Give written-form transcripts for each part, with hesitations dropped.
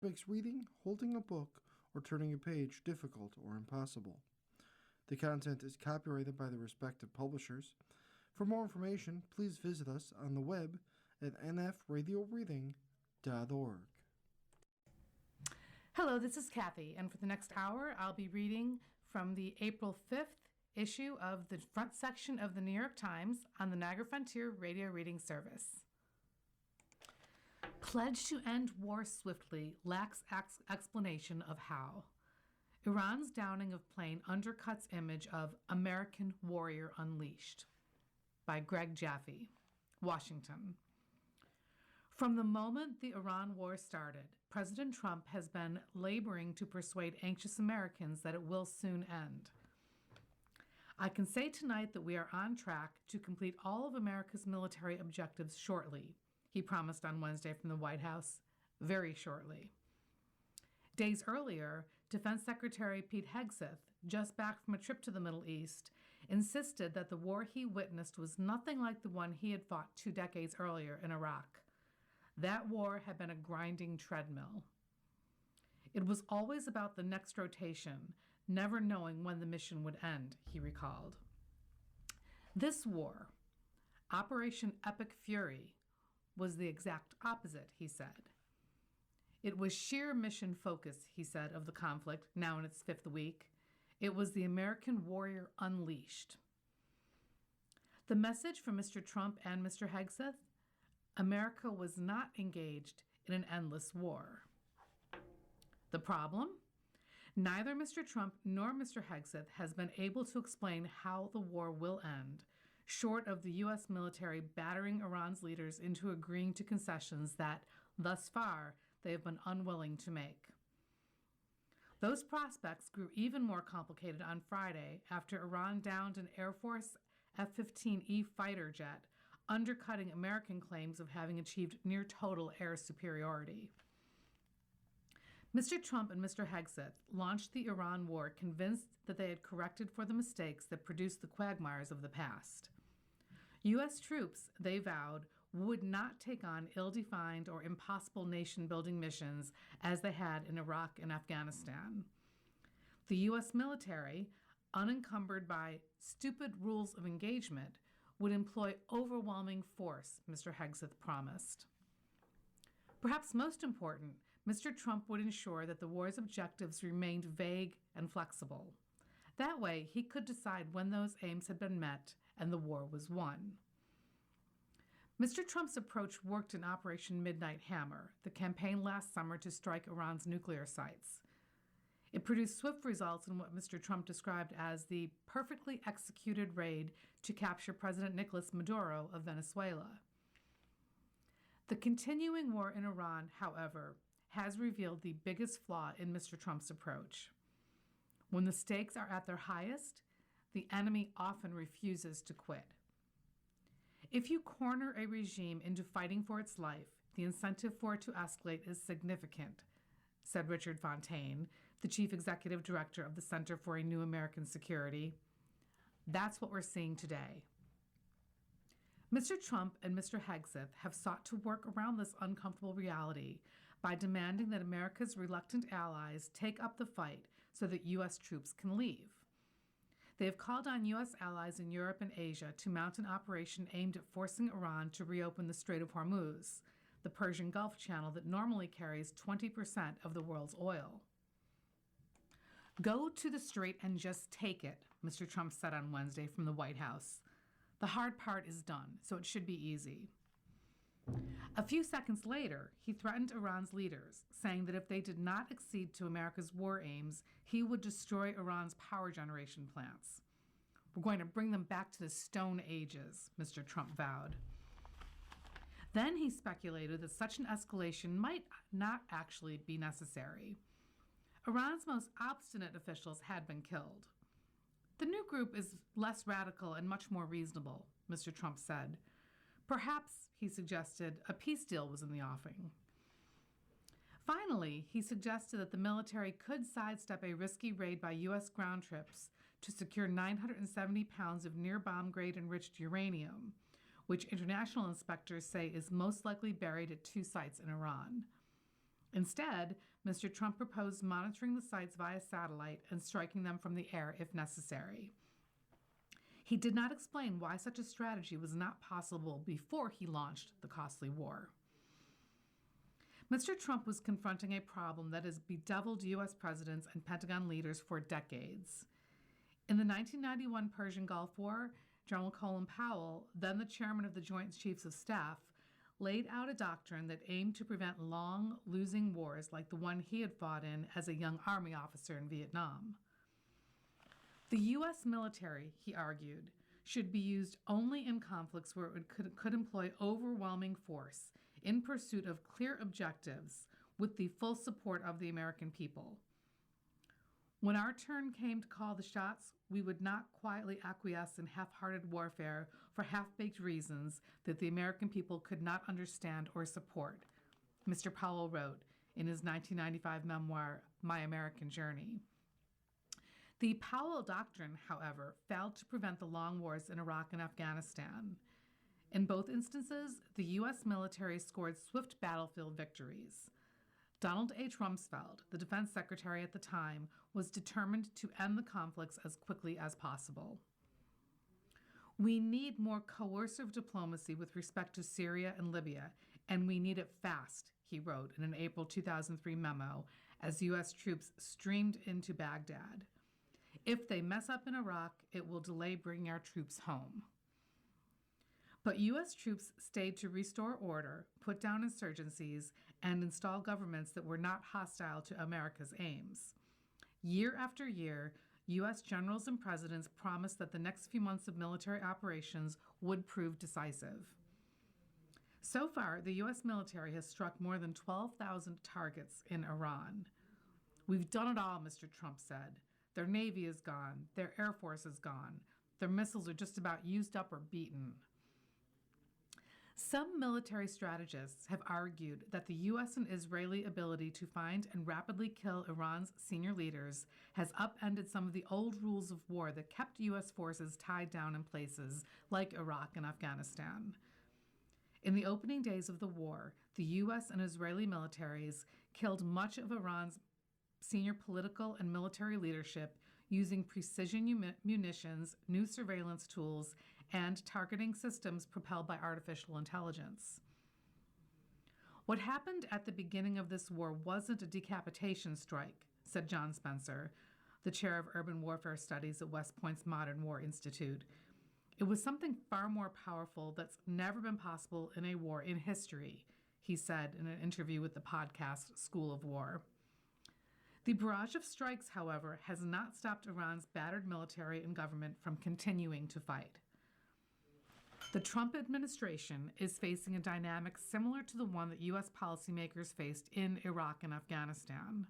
makes reading, holding a book, or turning a page difficult or impossible. The content is copyrighted by the respective publishers. For more information, please visit us on the web at nfradioreading.org. Hello, this is Kathy, and for the next hour, I'll be reading from the April 5th issue of the front section of the New York Times on the Niagara Frontier Radio Reading Service. Pledge to end war swiftly lacks explanation of how. Iran's downing of plane undercuts image of American warrior unleashed. By Greg Jaffe, Washington. From the moment the Iran war started, President Trump has been laboring to persuade anxious Americans that it will soon end. I can say tonight that we are on track to complete all of America's military objectives shortly, he promised on Wednesday from the White House, very shortly. Days earlier, Defense Secretary Pete Hegseth, just back from a trip to the Middle East, insisted that the war he witnessed was nothing like the one he had fought 2 decades earlier in Iraq. That war had been a grinding treadmill. It was always about the next rotation, never knowing when the mission would end, he recalled. This war, Operation Epic Fury, was the exact opposite, he said. It was sheer mission focus, he said, of the conflict, now in its 5th week. It was the American warrior unleashed. The message from Mr. Trump and Mr. Hegseth: America was not engaged in an endless war. The problem? Neither Mr. Trump nor Mr. Hegseth has been able to explain how the war will end, short of the U.S. military battering Iran's leaders into agreeing to concessions that, thus far, they have been unwilling to make. Those prospects grew even more complicated on Friday after Iran downed an Air Force F-15E fighter jet, undercutting American claims of having achieved near total air superiority. Mr. Trump and Mr. Hegseth launched the Iran war convinced that they had corrected for the mistakes that produced the quagmires of the past. U.S. troops, they vowed, would not take on ill-defined or impossible nation-building missions as they had in Iraq and Afghanistan. The U.S. military, unencumbered by stupid rules of engagement, would employ overwhelming force, Mr. Hegseth promised. Perhaps most important, Mr. Trump would ensure that the war's objectives remained vague and flexible. That way, he could decide when those aims had been met and the war was won. Mr. Trump's approach worked in Operation Midnight Hammer, the campaign last summer to strike Iran's nuclear sites. It produced swift results in what Mr. Trump described as the perfectly executed raid to capture President Nicolas Maduro of Venezuela. The continuing war in Iran, however, has revealed the biggest flaw in Mr. Trump's approach. When the stakes are at their highest, the enemy often refuses to quit. If you corner a regime into fighting for its life, the incentive for it to escalate is significant, said Richard Fontaine, the chief executive director of the Center for a New American Security. That's what we're seeing today. Mr. Trump and Mr. Hegseth have sought to work around this uncomfortable reality by demanding that America's reluctant allies take up the fight so that U.S. troops can leave. They have called on U.S. allies in Europe and Asia to mount an operation aimed at forcing Iran to reopen the Strait of Hormuz, the Persian Gulf channel that normally carries 20% of the world's oil. Go to the strait and just take it, Mr. Trump said on Wednesday from the White House. The hard part is done, so it should be easy. A few seconds later, he threatened Iran's leaders, saying that if they did not accede to America's war aims, he would destroy Iran's power generation plants. We're going to bring them back to the Stone Ages, Mr. Trump vowed. Then he speculated that such an escalation might not actually be necessary. Iran's most obstinate officials had been killed. The new group is less radical and much more reasonable, Mr. Trump said. Perhaps, he suggested, a peace deal was in the offing. Finally, he suggested that the military could sidestep a risky raid by U.S. ground troops to secure 970 pounds of near-bomb-grade enriched uranium, which international inspectors say is most likely buried at 2 sites in Iran. Instead, Mr. Trump proposed monitoring the sites via satellite and striking them from the air if necessary. He did not explain why such a strategy was not possible before he launched the costly war. Mr. Trump was confronting a problem that has bedeviled U.S. presidents and Pentagon leaders for decades. In the 1991 Persian Gulf War, General Colin Powell, then the chairman of the Joint Chiefs of Staff, laid out a doctrine that aimed to prevent long, losing wars like the one he had fought in as a young Army officer in Vietnam. The U.S. military, he argued, should be used only in conflicts where it could employ overwhelming force in pursuit of clear objectives with the full support of the American people. When our turn came to call the shots, we would not quietly acquiesce in half-hearted warfare for half-baked reasons that the American people could not understand or support, Mr. Powell wrote in his 1995 memoir, My American Journey. The Powell Doctrine, however, failed to prevent the long wars in Iraq and Afghanistan. In both instances, the U.S. military scored swift battlefield victories. Donald H. Rumsfeld, the defense secretary at the time, was determined to end the conflicts as quickly as possible. We need more coercive diplomacy with respect to Syria and Libya, and we need it fast, he wrote in an April 2003 memo as U.S. troops streamed into Baghdad. If they mess up in Iraq, it will delay bringing our troops home. But U.S. troops stayed to restore order, put down insurgencies, and install governments that were not hostile to America's aims. Year after year, U.S. generals and presidents promised that the next few months of military operations would prove decisive. So far, the U.S. military has struck more than 12,000 targets in Iran. We've done it all, Mr. Trump said. Their Navy is gone. Their Air Force is gone. Their missiles are just about used up or beaten. Some military strategists have argued that the U.S. and Israeli ability to find and rapidly kill Iran's senior leaders has upended some of the old rules of war that kept U.S. forces tied down in places like Iraq and Afghanistan. In the opening days of the war, the U.S. and Israeli militaries killed much of Iran's senior political and military leadership using precision munitions, new surveillance tools, and targeting systems propelled by artificial intelligence. What happened at the beginning of this war wasn't a decapitation strike, said John Spencer, the chair of urban warfare studies at West Point's Modern War Institute. It was something far more powerful that's never been possible in a war in history, he said in an interview with the podcast School of War. The barrage of strikes, however, has not stopped Iran's battered military and government from continuing to fight. The Trump administration is facing a dynamic similar to the one that U.S. policymakers faced in Iraq and Afghanistan.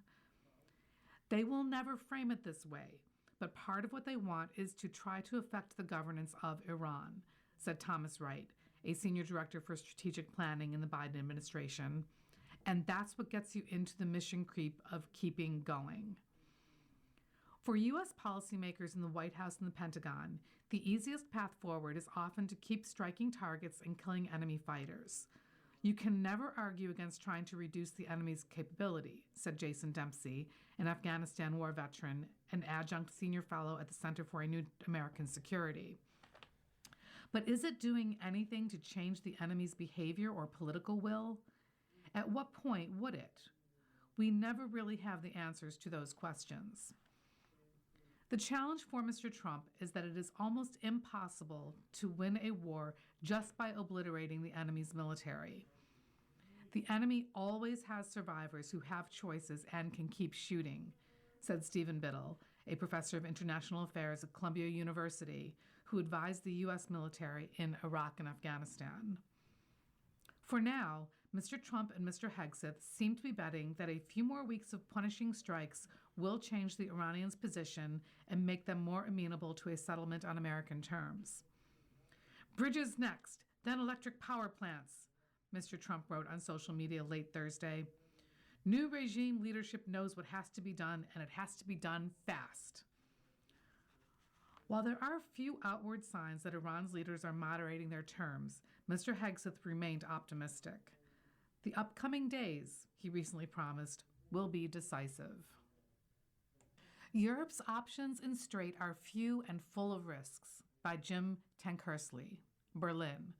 They will never frame it this way, but part of what they want is to try to affect the governance of Iran, said Thomas Wright, a senior director for strategic planning in the Biden administration. And that's what gets you into the mission creep of keeping going. For U.S. policymakers in the White House and the Pentagon, the easiest path forward is often to keep striking targets and killing enemy fighters. You can never argue against trying to reduce the enemy's capability, said Jason Dempsey, an Afghanistan war veteran and adjunct senior fellow at the Center for a New American Security. But is it doing anything to change the enemy's behavior or political will? At what point would it? We never really have the answers to those questions. The challenge for Mr. Trump is that it is almost impossible to win a war just by obliterating the enemy's military. The enemy always has survivors who have choices and can keep shooting, said Stephen Biddle, a professor of international affairs at Columbia University, who advised the U.S. military in Iraq and Afghanistan. For now, Mr. Trump and Mr. Hegseth seem to be betting that a few more weeks of punishing strikes will change the Iranians' position and make them more amenable to a settlement on American terms. Bridges next, then electric power plants, Mr. Trump wrote on social media late Thursday. New regime leadership knows what has to be done, and it has to be done fast. While there are few outward signs that Iran's leaders are moderating their terms, Mr. Hegseth remained optimistic. The upcoming days, he recently promised, will be decisive. Europe's options in Strait are few and full of risks, by Jim Tankersley, Berlin.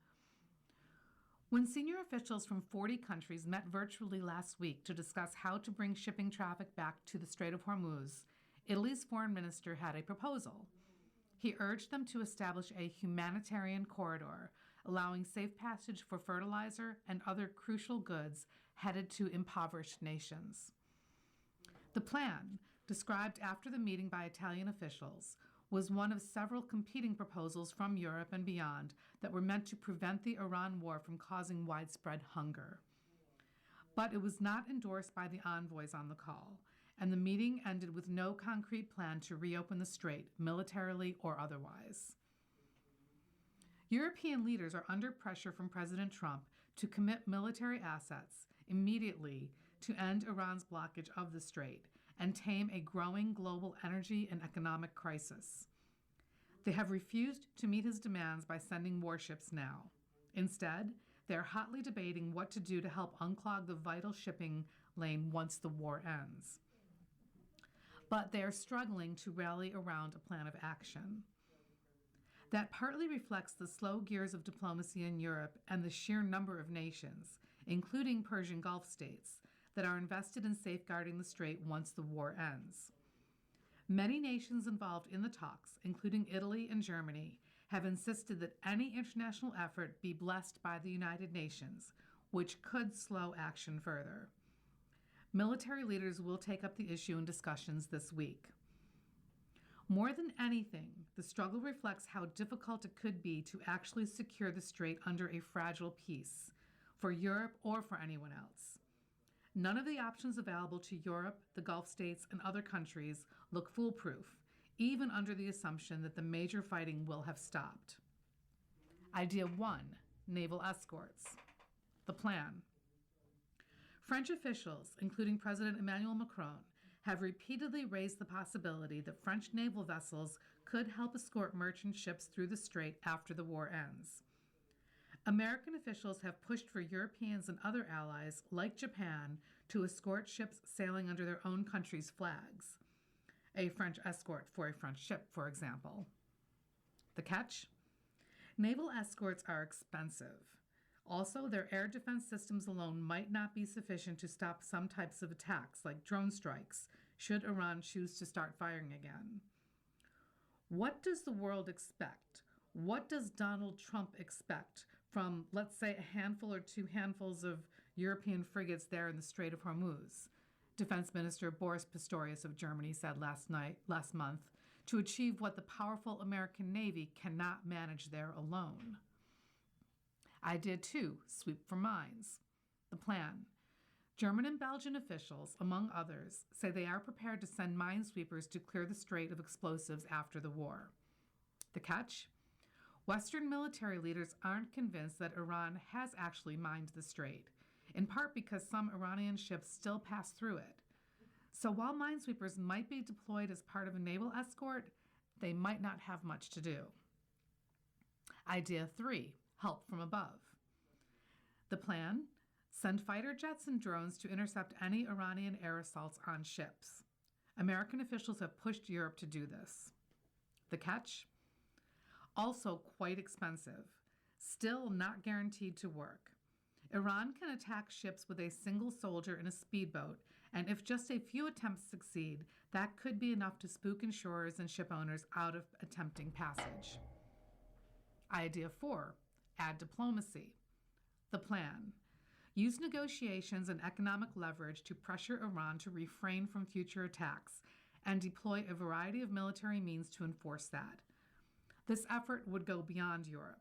When senior officials from 40 countries met virtually last week to discuss how to bring shipping traffic back to the Strait of Hormuz, Italy's foreign minister had a proposal. He urged them to establish a humanitarian corridor, allowing safe passage for fertilizer and other crucial goods headed to impoverished nations. The plan, described after the meeting by Italian officials, was one of several competing proposals from Europe and beyond that were meant to prevent the Iran war from causing widespread hunger. But it was not endorsed by the envoys on the call, and the meeting ended with no concrete plan to reopen the strait, militarily or otherwise. European leaders are under pressure from President Trump to commit military assets immediately to end Iran's blockage of the strait and tame a growing global energy and economic crisis. They have refused to meet his demands by sending warships now. Instead, they are hotly debating what to do to help unclog the vital shipping lane once the war ends. But they are struggling to rally around a plan of action. That partly reflects the slow gears of diplomacy in Europe and the sheer number of nations, including Persian Gulf states, that are invested in safeguarding the strait once the war ends. Many nations involved in the talks, including Italy and Germany, have insisted that any international effort be blessed by the United Nations, which could slow action further. Military leaders will take up the issue in discussions this week. More than anything, the struggle reflects how difficult it could be to actually secure the strait under a fragile peace, for Europe or for anyone else. None of the options available to Europe, the Gulf states, and other countries look foolproof, even under the assumption that the major fighting will have stopped. Idea 1, naval escorts. The plan. French officials, including President Emmanuel Macron, have repeatedly raised the possibility that French naval vessels could help escort merchant ships through the strait after the war ends. American officials have pushed for Europeans and other allies, like Japan, to escort ships sailing under their own country's flags. A French escort for a French ship, for example. The catch? Naval escorts are expensive. Also, their air defense systems alone might not be sufficient to stop some types of attacks, like drone strikes, should Iran choose to start firing again. What does the world expect? What does Donald Trump expect from, let's say, a handful or two handfuls of European frigates there in the Strait of Hormuz? Defense Minister Boris Pistorius of Germany said last month, to achieve what the powerful American Navy cannot manage there alone. Idea 2, sweep for mines. The plan. German and Belgian officials, among others, say they are prepared to send minesweepers to clear the strait of explosives after the war. The catch? Western military leaders aren't convinced that Iran has actually mined the strait, in part because some Iranian ships still pass through it. So while minesweepers might be deployed as part of a naval escort, they might not have much to do. Idea 3, help from above. The plan? Send fighter jets and drones to intercept any Iranian air assaults on ships. American officials have pushed Europe to do this. The catch? Also quite expensive, still not guaranteed to work. Iran can attack ships with a single soldier in a speedboat, and if just a few attempts succeed, that could be enough to spook insurers and ship owners out of attempting passage. Idea 4, add diplomacy. The plan. Use negotiations and economic leverage to pressure Iran to refrain from future attacks and deploy a variety of military means to enforce that. This effort would go beyond Europe.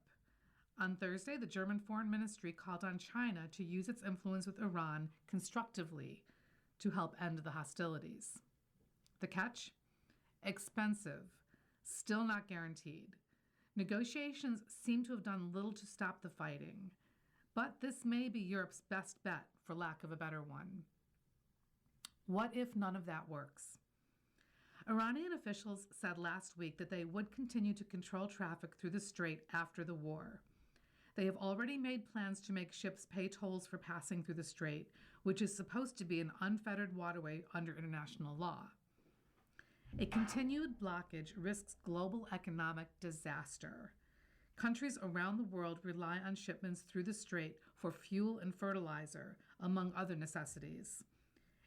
On Thursday, the German Foreign Ministry called on China to use its influence with Iran constructively to help end the hostilities. The catch? Expensive, still not guaranteed. Negotiations seem to have done little to stop the fighting, but this may be Europe's best bet, for lack of a better one. What if none of that works? Iranian officials said last week that they would continue to control traffic through the strait after the war. They have already made plans to make ships pay tolls for passing through the strait, which is supposed to be an unfettered waterway under international law. A continued blockage risks global economic disaster. Countries around the world rely on shipments through the strait for fuel and fertilizer, among other necessities.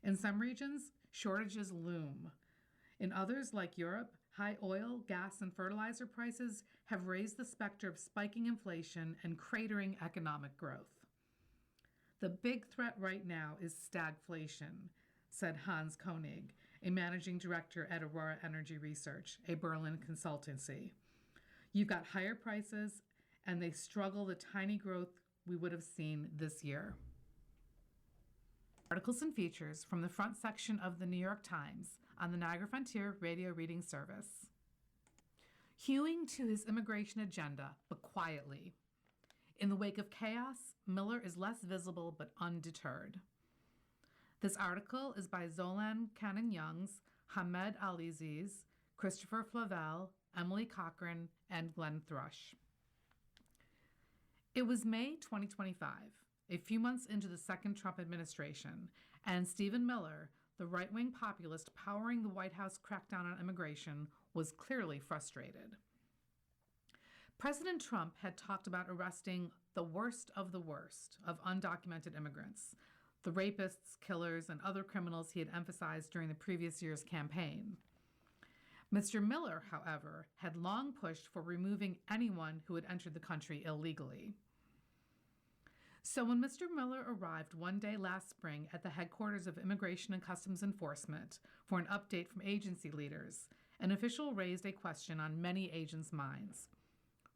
In some regions, shortages loom. In others, like Europe, high oil, gas, and fertilizer prices have raised the specter of spiking inflation and cratering economic growth. The big threat right now is stagflation, said Hans Koenig, a managing director at Aurora Energy Research, a Berlin consultancy. You've got higher prices, and they struggle the tiny growth we would have seen this year. Articles and features from the front section of the New York Times on the Niagara Frontier Radio Reading Service. Hewing to his immigration agenda, but quietly. In the wake of chaos, Miller is less visible but undeterred. This article is by Zolan Cannon-Youngs, Hamed Aliziz, Christopher Flavel, Emily Cochran, and Glenn Thrush. It was May 2025, a few months into the second Trump administration, and Stephen Miller, the right-wing populist powering the White House crackdown on immigration, was clearly frustrated. President Trump had talked about arresting the worst of undocumented immigrants, the rapists, killers, and other criminals he had emphasized during the previous year's campaign. Mr. Miller, however, had long pushed for removing anyone who had entered the country illegally. So when Mr. Miller arrived one day last spring at the headquarters of Immigration and Customs Enforcement for an update from agency leaders, an official raised a question on many agents' minds.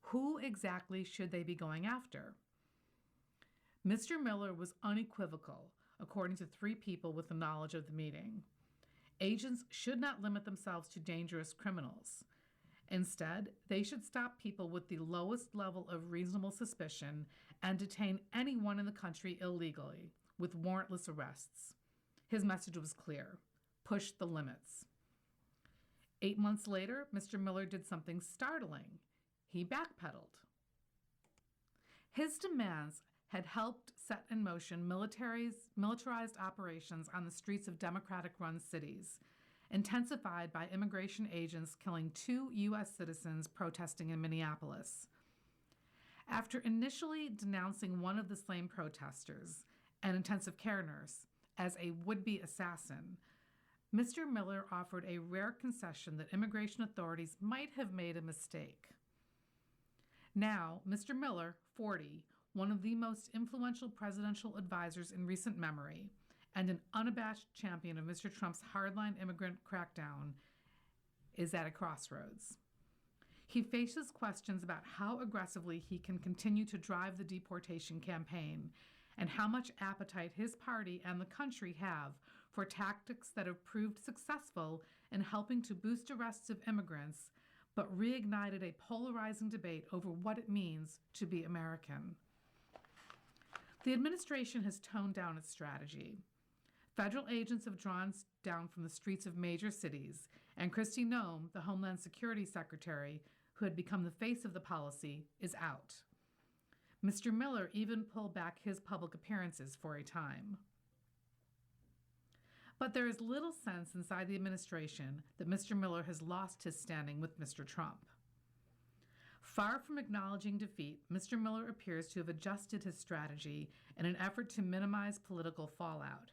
Who exactly should they be going after? Mr. Miller was unequivocal, according to 3 people with the knowledge of the meeting. Agents should not limit themselves to dangerous criminals. Instead, they should stop people with the lowest level of reasonable suspicion and detain anyone in the country illegally, with warrantless arrests. His message was clear: push the limits. 8 months later, Mr. Miller did something startling. He backpedaled. His demands had helped set in motion militarized operations on the streets of Democratic-run cities, intensified by immigration agents killing 2 U.S. citizens protesting in Minneapolis. After initially denouncing one of the slain protesters, an intensive care nurse, as a would-be assassin, Mr. Miller offered a rare concession that immigration authorities might have made a mistake. Now, Mr. Miller, 40, one of the most influential presidential advisors in recent memory, and an unabashed champion of Mr. Trump's hardline immigrant crackdown, is at a crossroads. He faces questions about how aggressively he can continue to drive the deportation campaign and how much appetite his party and the country have for tactics that have proved successful in helping to boost arrests of immigrants, but reignited a polarizing debate over what it means to be American. The administration has toned down its strategy. Federal agents have drawn down from the streets of major cities, and Kristi Noem, the Homeland Security Secretary, who had become the face of the policy, is out. Mr. Miller even pulled back his public appearances for a time. But there is little sense inside the administration that Mr. Miller has lost his standing with Mr. Trump. Far from acknowledging defeat, Mr. Miller appears to have adjusted his strategy in an effort to minimize political fallout.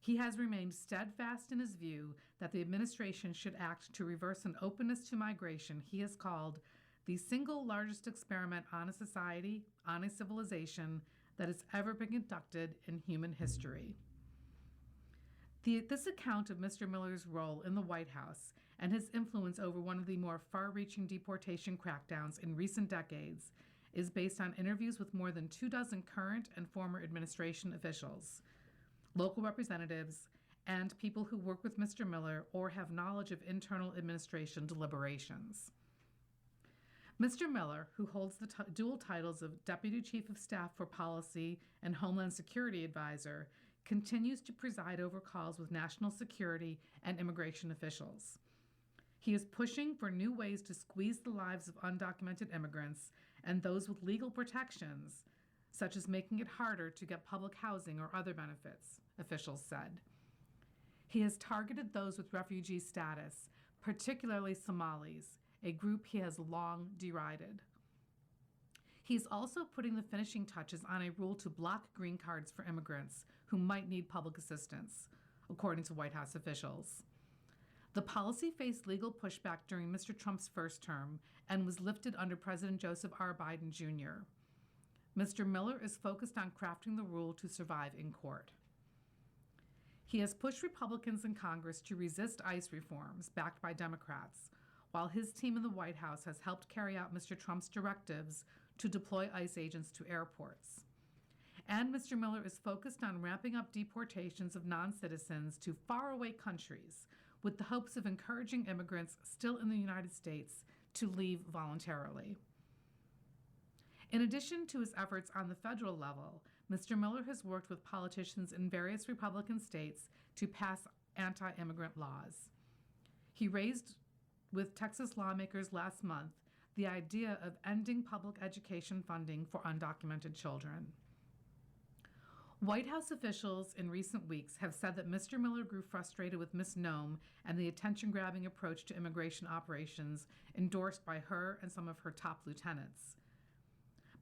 He has remained steadfast in his view that the administration should act to reverse an openness to migration he has called the single largest experiment on a society, on a civilization that has ever been conducted in human history. This account of Mr. Miller's role in the White House and his influence over one of the more far-reaching deportation crackdowns in recent decades is based on interviews with more than 24 current and former administration officials, local representatives, and people who work with Mr. Miller or have knowledge of internal administration deliberations. Mr. Miller, who holds the dual titles of Deputy Chief of Staff for Policy and Homeland Security Advisor, continues to preside over calls with national security and immigration officials. He is pushing for new ways to squeeze the lives of undocumented immigrants and those with legal protections, such as making it harder to get public housing or other benefits, officials said. He has targeted those with refugee status, particularly Somalis, a group he has long derided. He's also putting the finishing touches on a rule to block green cards for immigrants who might need public assistance, according to White House officials. The policy faced legal pushback during Mr. Trump's first term and was lifted under President Joseph R. Biden Jr. Mr. Miller is focused on crafting the rule to survive in court. He has pushed Republicans in Congress to resist ICE reforms backed by Democrats, while his team in the White House has helped carry out Mr. Trump's directives to deploy ICE agents to airports. And Mr. Miller is focused on ramping up deportations of non-citizens to faraway countries with the hopes of encouraging immigrants still in the United States to leave voluntarily. In addition to his efforts on the federal level, Mr. Miller has worked with politicians in various Republican states to pass anti-immigrant laws. He raised with Texas lawmakers last month the idea of ending public education funding for undocumented children. White House officials in recent weeks have said that Mr. Miller grew frustrated with Ms. Noem and the attention-grabbing approach to immigration operations endorsed by her and some of her top lieutenants.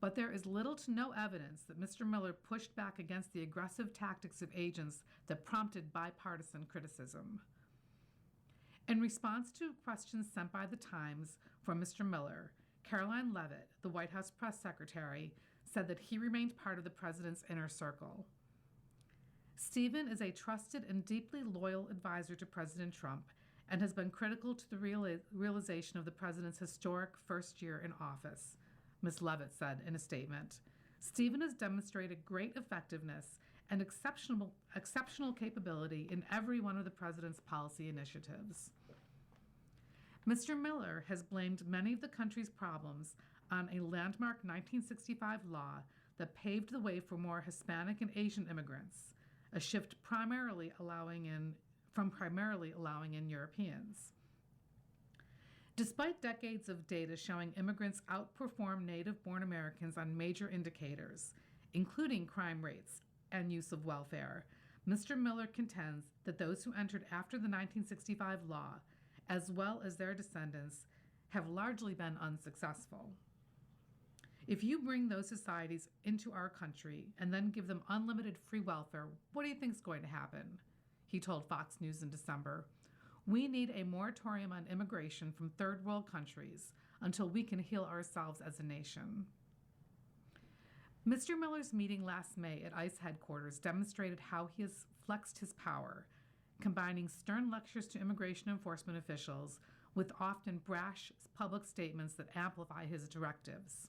But there is little to no evidence that Mr. Miller pushed back against the aggressive tactics of agents that prompted bipartisan criticism. In response to questions sent by the Times from Mr. Miller, Caroline Leavitt, the White House press secretary, said that he remained part of the president's inner circle. Stephen is a trusted and deeply loyal advisor to President Trump and has been critical to the realization of the president's historic first year in office, Ms. Leavitt said in a statement. Stephen has demonstrated great effectiveness and exceptional capability in every one of the president's policy initiatives. Mr. Miller has blamed many of the country's problems on a landmark 1965 law that paved the way for more Hispanic and Asian immigrants, a shift primarily allowing in Europeans. Despite decades of data showing immigrants outperform native-born Americans on major indicators, including crime rates and use of welfare, Mr. Miller contends that those who entered after the 1965 law, as well as their descendants, have largely been unsuccessful. If you bring those societies into our country and then give them unlimited free welfare, what do you think is going to happen? He told Fox News in December. We need a moratorium on immigration from third world countries until we can heal ourselves as a nation. Mr. Miller's meeting last May at ICE headquarters demonstrated how he has flexed his power, combining stern lectures to immigration enforcement officials with often brash public statements that amplify his directives.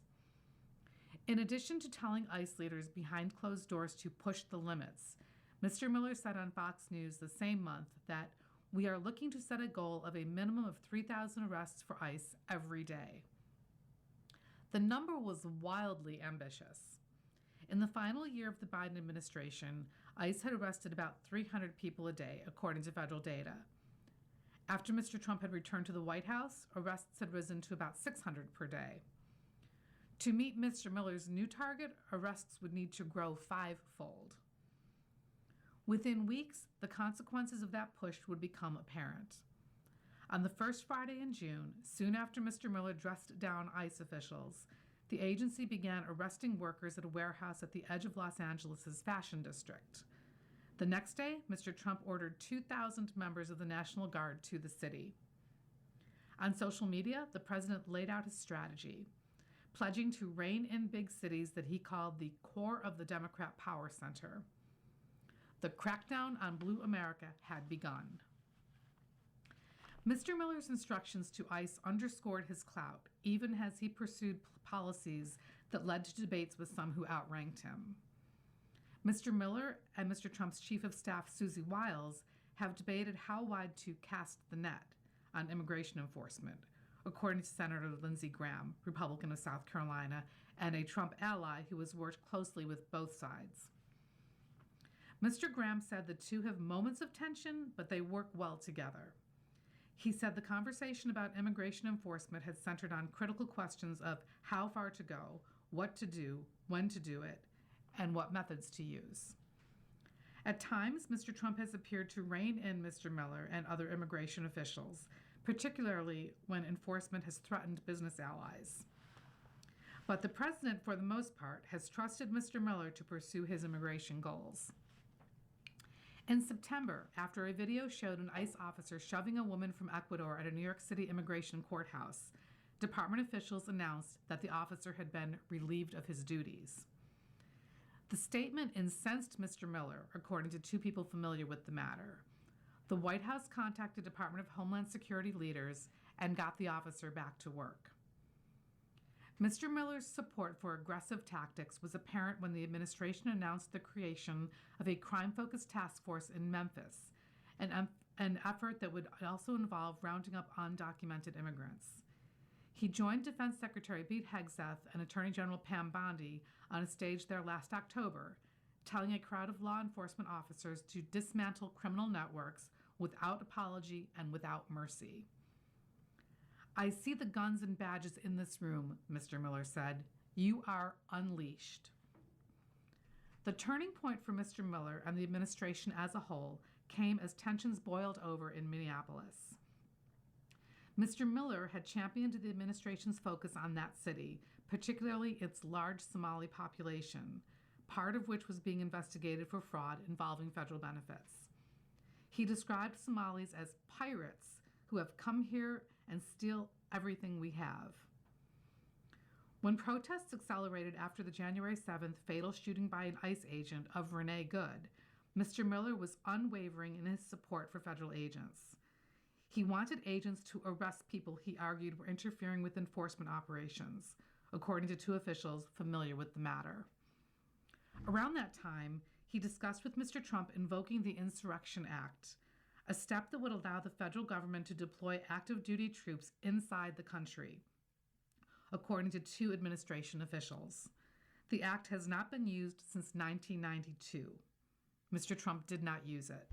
In addition to telling ICE leaders behind closed doors to push the limits, Mr. Miller said on Fox News the same month that we are looking to set a goal of a minimum of 3,000 arrests for ICE every day. The number was wildly ambitious. In the final year of the Biden administration, ICE had arrested about 300 people a day, according to federal data. After Mr. Trump had returned to the White House, arrests had risen to about 600 per day. To meet Mr. Miller's new target, arrests would need to grow fivefold. Within weeks, the consequences of that push would become apparent. On the first Friday in June, soon after Mr. Miller dressed down ICE officials, the agency began arresting workers at a warehouse at the edge of Los Angeles' Fashion District. The next day, Mr. Trump ordered 2,000 members of the National Guard to the city. On social media, the president laid out his strategy, pledging to rein in big cities that he called the core of the Democrat power center. The crackdown on Blue America had begun. Mr. Miller's instructions to ICE underscored his clout, even as he pursued policies that led to debates with some who outranked him. Mr. Miller and Mr. Trump's chief of staff, Susie Wiles, have debated how wide to cast the net on immigration enforcement, according to Senator Lindsey Graham, Republican of South Carolina, and a Trump ally who has worked closely with both sides. Mr. Graham said the two have moments of tension, but they work well together. He said the conversation about immigration enforcement had centered on critical questions of how far to go, what to do, when to do it, and what methods to use. At times, Mr. Trump has appeared to rein in Mr. Miller and other immigration officials, particularly when enforcement has threatened business allies. But the president, for the most part, has trusted Mr. Miller to pursue his immigration goals. In September, after a video showed an ICE officer shoving a woman from Ecuador at a New York City immigration courthouse, department officials announced that the officer had been relieved of his duties. The statement incensed Mr. Miller, according to two people familiar with the matter. The White House contacted Department of Homeland Security leaders and got the officer back to work. Mr. Miller's support for aggressive tactics was apparent when the administration announced the creation of a crime-focused task force in Memphis, an effort that would also involve rounding up undocumented immigrants. He joined Defense Secretary Pete Hegseth and Attorney General Pam Bondi on a stage there last October, telling a crowd of law enforcement officers to dismantle criminal networks without apology and without mercy. "I see the guns and badges in this room," Mr. Miller said. "You are unleashed." The turning point for Mr. Miller and the administration as a whole came as tensions boiled over in Minneapolis. Mr. Miller had championed the administration's focus on that city, particularly its large Somali population, part of which was being investigated for fraud involving federal benefits. He described Somalis as pirates who have come here and steal everything we have. When protests accelerated after the January 7th fatal shooting by an ICE agent of Renee Good, Mr. Miller was unwavering in his support for federal agents. He wanted agents to arrest people he argued were interfering with enforcement operations, according to two officials familiar with the matter. Around that time, he discussed with Mr. Trump invoking the Insurrection Act, a step that would allow the federal government to deploy active duty troops inside the country, according to two administration officials. The act has not been used since 1992. Mr. Trump did not use it.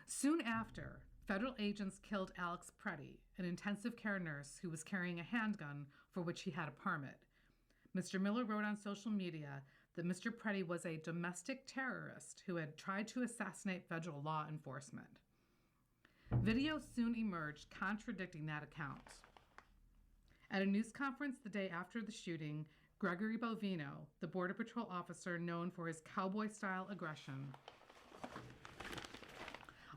Soon after, federal agents killed Alex Preddy, an intensive care nurse who was carrying a handgun for which he had a permit. Mr. Miller wrote on social media that Mr. Preddy was a domestic terrorist who had tried to assassinate federal law enforcement. Video soon emerged contradicting that account. At a news conference the day after the shooting, Gregory Bovino, the Border Patrol officer known for his cowboy-style aggression,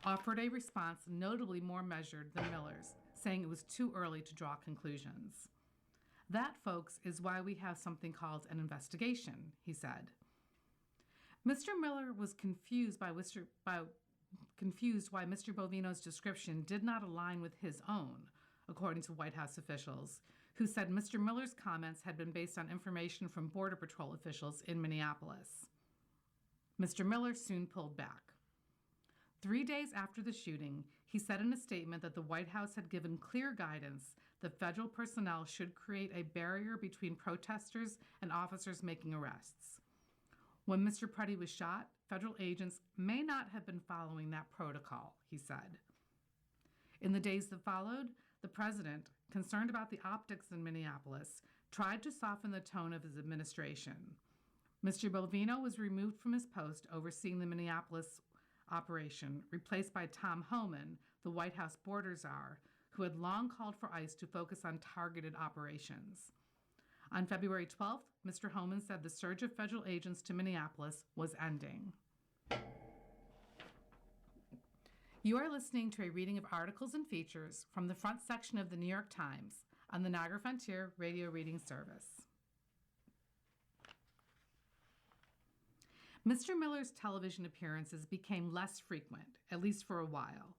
offered a response notably more measured than Miller's, saying it was too early to draw conclusions. "That, folks, is why we have something called an investigation," he said. Mr. Miller was confused why Mr. Bovino's description did not align with his own, according to White House officials, who said Mr. Miller's comments had been based on information from Border Patrol officials in Minneapolis. Mr. Miller soon pulled back. 3 days after the shooting, he said in a statement that the White House had given clear guidance that federal personnel should create a barrier between protesters and officers making arrests. When Mr. Preddy was shot, federal agents may not have been following that protocol, he said. In the days that followed, the president, concerned about the optics in Minneapolis, tried to soften the tone of his administration. Mr. Bovino was removed from his post overseeing the Minneapolis operation, replaced by Tom Homan, the White House border czar, who had long called for ICE to focus on targeted operations. On February 12th, Mr. Homan said the surge of federal agents to Minneapolis was ending. You are listening to a reading of articles and features from the front section of the New York Times on the Niagara Frontier Radio Reading Service. Mr. Miller's television appearances became less frequent, at least for a while.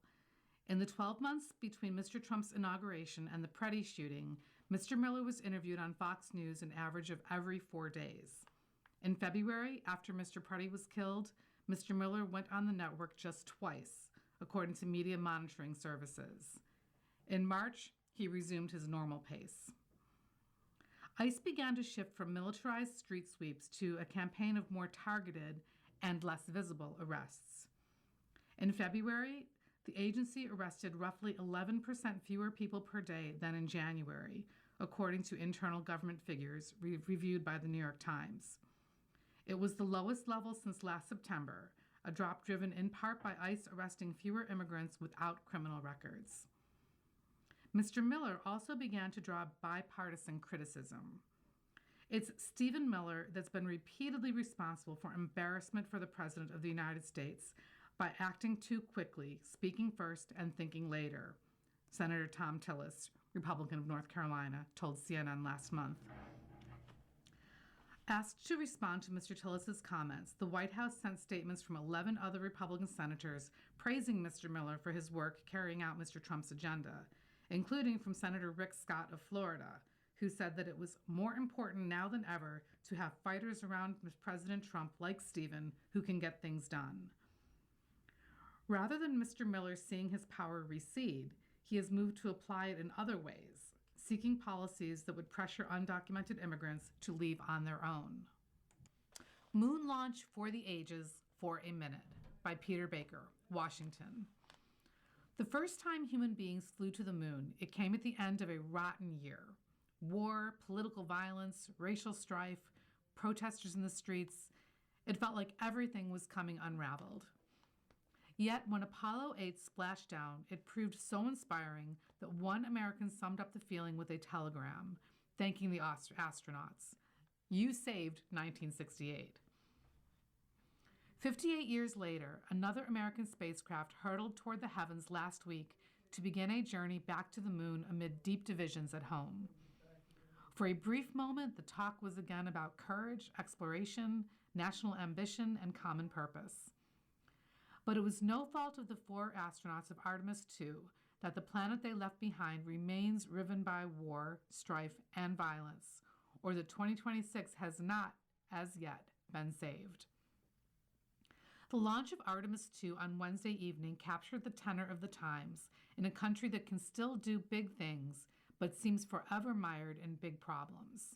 In the 12 months between Mr. Trump's inauguration and the Preddy shooting, Mr. Miller was interviewed on Fox News an average of every 4 days. In February, after Mr. Preddy was killed, Mr. Miller went on the network just twice, according to media monitoring services. In March, he resumed his normal pace. ICE began to shift from militarized street sweeps to a campaign of more targeted and less visible arrests. In February, the agency arrested roughly 11% fewer people per day than in January, according to internal government figures reviewed by the New York Times. It was the lowest level since last September, a drop driven in part by ICE arresting fewer immigrants without criminal records. Mr. Miller also began to draw bipartisan criticism. It's Stephen Miller that's been repeatedly responsible for embarrassment for the President of the United States by acting too quickly, speaking first and thinking later, Senator Thom Tillis, Republican of North Carolina, told CNN last month. Asked to respond to Mr. Tillis's comments, the White House sent statements from 11 other Republican senators praising Mr. Miller for his work carrying out Mr. Trump's agenda, including from Senator Rick Scott of Florida, who said that it was more important now than ever to have fighters around President Trump like Stephen who can get things done. Rather than Mr. Miller seeing his power recede, he has moved to apply it in other ways, seeking policies that would pressure undocumented immigrants to leave on their own. Moon Launch for the Ages for a Minute by Peter Baker, Washington. The first time human beings flew to the moon, it came at the end of a rotten year. War, political violence, racial strife, protesters in the streets. It felt like everything was coming unraveled. Yet when Apollo 8 splashed down, it proved so inspiring that one American summed up the feeling with a telegram, thanking the astronauts. You saved 1968. 58 years later, another American spacecraft hurtled toward the heavens last week to begin a journey back to the moon amid deep divisions at home. For a brief moment, the talk was again about courage, exploration, national ambition, and common purpose. But it was no fault of the 4 astronauts of Artemis II that the planet they left behind remains riven by war, strife, and violence, or that 2026 has not, as yet, been saved. The launch of Artemis II on Wednesday evening captured the tenor of the times in a country that can still do big things, but seems forever mired in big problems.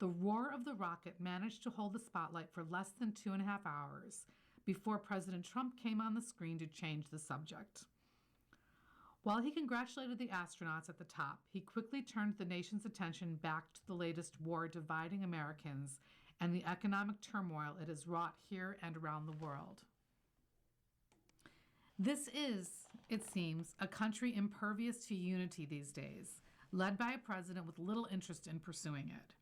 The roar of the rocket managed to hold the spotlight for less than 2.5 hours before President Trump came on the screen to change the subject. While he congratulated the astronauts at the top, he quickly turned the nation's attention back to the latest war dividing Americans and the economic turmoil it has wrought here and around the world. This is, it seems, a country impervious to unity these days, led by a president with little interest in pursuing it.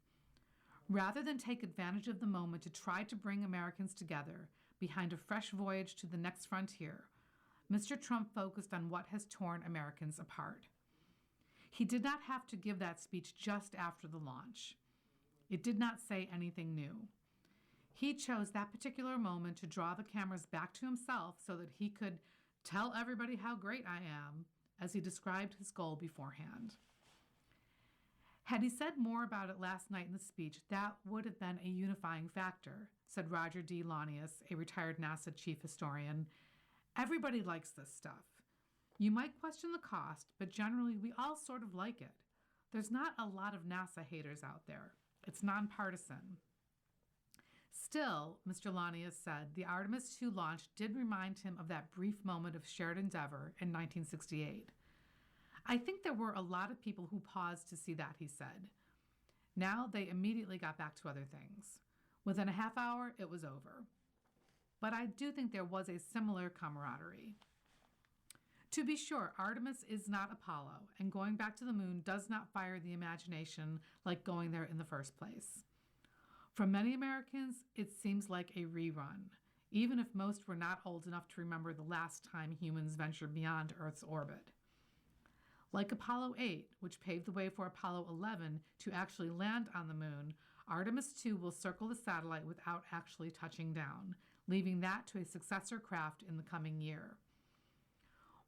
Rather than take advantage of the moment to try to bring Americans together behind a fresh voyage to the next frontier, Mr. Trump focused on what has torn Americans apart. He did not have to give that speech just after the launch. It did not say anything new. He chose that particular moment to draw the cameras back to himself so that he could tell everybody how great I am, as he described his goal beforehand. Had he said more about it last night in the speech, that would have been a unifying factor, said Roger D. Launius, a retired NASA chief historian. Everybody likes this stuff. You might question the cost, but generally we all sort of like it. There's not a lot of NASA haters out there. It's nonpartisan. Still, Mr. Launius said, the Artemis II launch did remind him of that brief moment of shared endeavor in 1968. I think there were a lot of people who paused to see that, he said. Now they immediately got back to other things. Within a half hour, it was over. But I do think there was a similar camaraderie. To be sure, Artemis is not Apollo, and going back to the moon does not fire the imagination like going there in the first place. For many Americans, it seems like a rerun, even if most were not old enough to remember the last time humans ventured beyond Earth's orbit. Like Apollo 8, which paved the way for Apollo 11 to actually land on the moon, Artemis II will circle the satellite without actually touching down, leaving that to a successor craft in the coming year.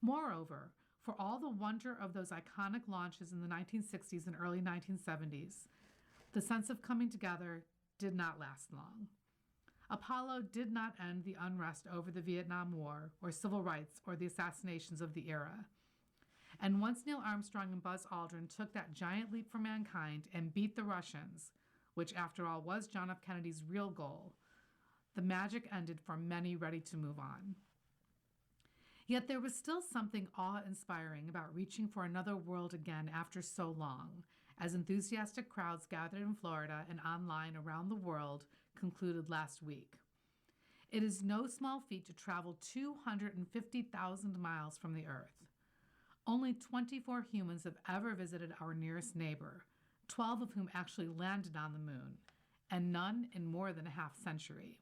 Moreover, for all the wonder of those iconic launches in the 1960s and early 1970s, the sense of coming together did not last long. Apollo did not end the unrest over the Vietnam War or civil rights or the assassinations of the era. And once Neil Armstrong and Buzz Aldrin took that giant leap for mankind and beat the Russians, which after all was John F. Kennedy's real goal, the magic ended for many ready to move on. Yet there was still something awe-inspiring about reaching for another world again after so long, as enthusiastic crowds gathered in Florida and online around the world concluded last week. It is no small feat to travel 250,000 miles from the Earth. Only 24 humans have ever visited our nearest neighbor, 12 of whom actually landed on the moon, and none in more than a half century.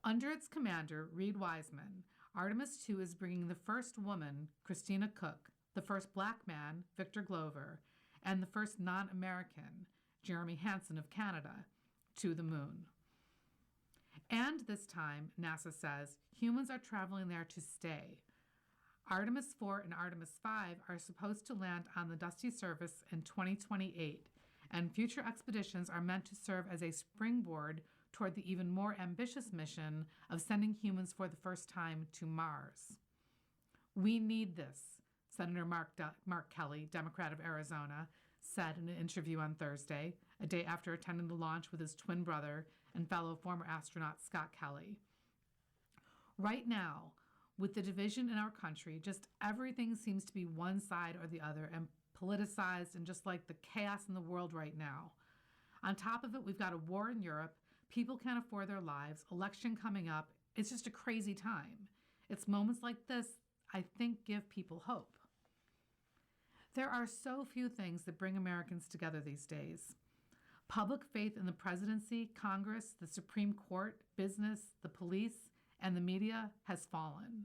Under its commander, Reed Wiseman, Artemis II is bringing the first woman, Christina Cook, the first black man, Victor Glover, and the first non-American, Jeremy Hansen of Canada, to the moon. And this time, NASA says, humans are traveling there to stay. Artemis 4 and Artemis 5 are supposed to land on the dusty surface in 2028, and future expeditions are meant to serve as a springboard toward the even more ambitious mission of sending humans for the first time to Mars. We need this, Senator Mark Kelly, Democrat of Arizona, said in an interview on Thursday, a day after attending the launch with his twin brother and fellow former astronaut Scott Kelly. Right now, with the division in our country, just everything seems to be one side or the other and politicized and just like the chaos in the world right now. On top of it, we've got a war in Europe. People can't afford their lives, election coming up. It's just a crazy time. It's moments like this, I think, give people hope. There are so few things that bring Americans together these days. Public faith in the presidency, Congress, the Supreme Court, business, the police, and the media has fallen.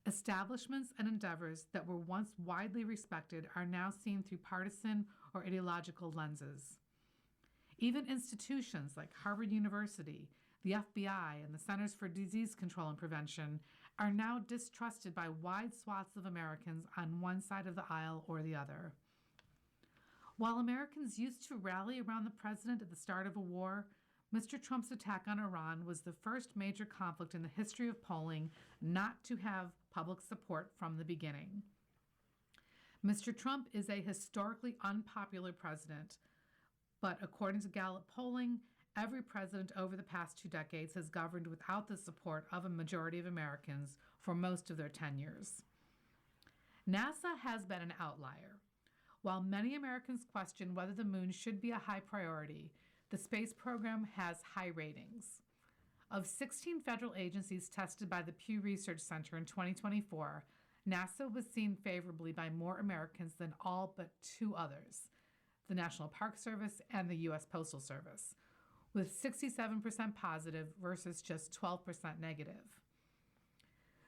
Establishments and endeavors that were once widely respected are now seen through partisan or ideological lenses. Even institutions like Harvard University, the FBI, and the Centers for Disease Control and Prevention are now distrusted by wide swaths of Americans on one side of the aisle or the other. While Americans used to rally around the president at the start of a war, Mr. Trump's attack on Iran was the first major conflict in the history of polling not to have public support from the beginning. Mr. Trump is a historically unpopular president, but according to Gallup polling, every president over the past 2 decades has governed without the support of a majority of Americans for most of their tenures. NASA has been an outlier. While many Americans question whether the moon should be a high priority, the space program has high ratings. Of 16 federal agencies tested by the Pew Research Center in 2024, NASA was seen favorably by more Americans than all but 2 others, the National Park Service and the U.S. Postal Service, with 67% positive versus just 12% negative.